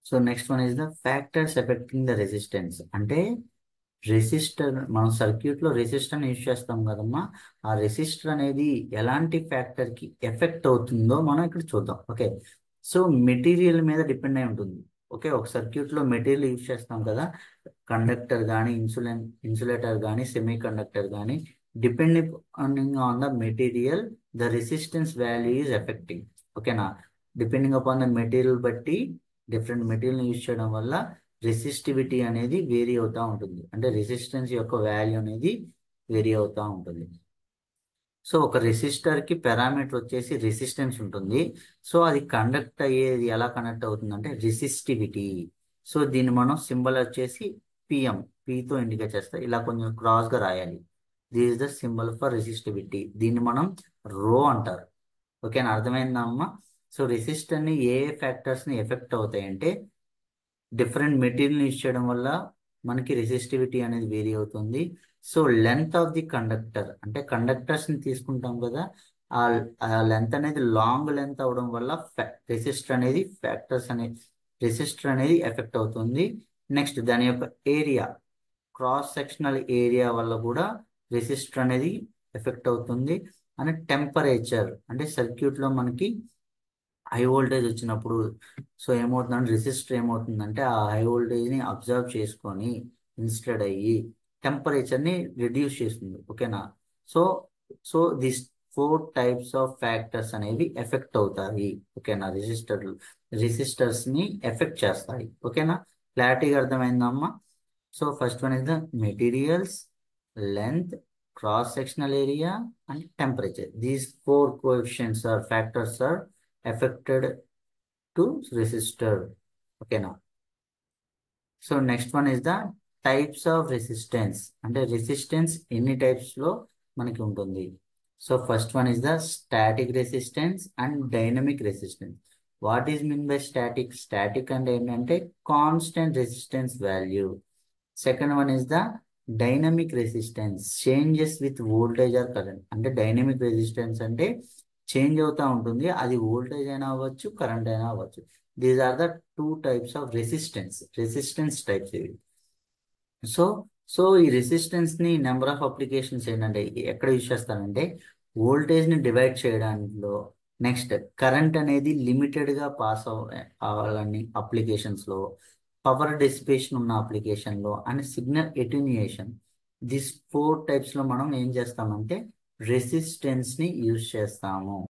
So next one is the factors affecting the resistance. అంటే resistor, మనం circuit లో resistor use చేస్తాం కదమ్మా. ఆ రెసిస్టర్ అనేది ఎలాంటి ఫ్యాక్టర్ కి ఎఫెక్ట్ అవుతుందో మనం ఇక్కడ చూద్దాం. ఓకే, సో మెటీరియల్ మీద డిపెండ్ అయి ఉంటుంది. ఓకే, ఒక సర్క్యూట్ లో మెటీరియల్ యూజ్ చేస్తాం కదా, కండక్టర్ కానీ ఇన్సులేటర్ కానీ సెమీ కండక్టర్ కానీ, depending on the material the resistance value is effecting. ఓకేనా, డిపెండింగ్ అపాన్ ద మెటీరియల్ బట్టి డిఫరెంట్ మెటీరియల్ యూజ్ చేయడం వల్ల రెసిస్టివిటీ అనేది వేరీ అవుతూ ఉంటుంది. అంటే రెసిస్టెన్స్ యొక్క వాల్యూ అనేది వేరీ అవుతూ ఉంటుంది. సో ఒక రెసిస్టర్ కి పారామీటర్ వచ్చేసి రెసిస్టెన్స్ ఉంటుంది. సో అది కండక్ట్ అయ్యేది ఎలా కండక్ట్ అవుతుంది అంటే రెసిస్టివిటీ. సో దీన్ని మనం సింబల్ వచ్చేసి పిఎం, పితో ఇండికేట్ చేస్తాం. ఇలా కొంచెం క్రాస్ గా రాయాలి. This is the symbol for resistivity. దీన్ని మనం రో అంటారు. ఓకేనా, అర్థమైందా అమ్మా? సో రెసిస్టర్ ని ఏ ఫ్యాక్టర్స్ ని ఎఫెక్ట్ అవుతాయంటే డిఫరెంట్ మెటీరియల్ యూజ్ చేయడం వల్ల మనకి రెసిస్టివిటీ అనేది వేరీ అవుతుంది. So length of the conductor, అంటే కండక్టర్స్ ని తీసుకుంటాం కదా, ఆ ఆ లెంత్ అనేది లాంగ్ లెంత్ అవడం వల్ల రెసిస్టర్ అనేది ఎఫెక్ట్ అవుతుంది. నెక్స్ట్ దాని యొక్క ఏరియా, క్రాస్ సెక్షనల్ ఏరియా వల్ల కూడా రెసిస్టర్ అనేది ఎఫెక్ట్ అవుతుంది. అని టెంపరేచర్, అంటే సర్క్యూట్ లో మనకి హై వోల్టేజ్ వచ్చినప్పుడు సో ఏమవుతుందంటే రెసిస్టర్ ఏమవుతుందంటే ఆ హై వోల్టేజ్ ని అబ్జర్వ్ చేసుకొని ఇన్స్టెడ్ అయ్యి టెంపరేచర్ ని రిడ్యూస్ చేస్తుంది. ఓకేనా, so so this 4 types of factors అనేవి ఎఫెక్ట్ అవుతాయి. ఓకేనా, రెసిస్టర్స్ ని ఎఫెక్ట్ చేస్తాయి. ఓకేనా, క్లారిటీగా అర్థమైందమ్మా? So first one is the materials, length, cross sectional area and temperature. These 4 coefficients or factors are affected to resistor. Okay now. So next one is the types of resistance. అంటే resistance ఎన్ని types లో మనకి ఉంటుంది. So first one is the static resistance and dynamic resistance. What is mean by static? Static అంటే ఏంటంటే constant resistance value. Second one is the dynamic resistance, changes with voltage or current. అంటే dynamic resistance అంటే change అవుతూ ఉంటుంది, అది voltage అయినా అవ్వచ్చు, current అయినా అవ్వచ్చు. These are the 2 types of resistance types ఇవి. సో సో ఈ రెసిస్టెన్స్ ని నెంబర్ ఆఫ్ అప్లికేషన్స్ ఏంటంటే ఎక్కడ యూజ్ చేస్తారంటే వోల్టేజ్ ని డివైడ్ చేయడంలో, నెక్స్ట్ కరెంట్ అనేది లిమిటెడ్ గా పాస్ అవ్వాలని అప్లికేషన్స్ లో, పవర్ డిసిపేషన్ ఉన్న అప్లికేషన్ లో, అండ్ సిగ్నల్ ఎటెన్యుయేషన్. దిస్ 4 టైప్స్ లో మనం ఏం చేస్తామంటే రెసిస్టెన్స్ ని యూజ్ చేస్తాము.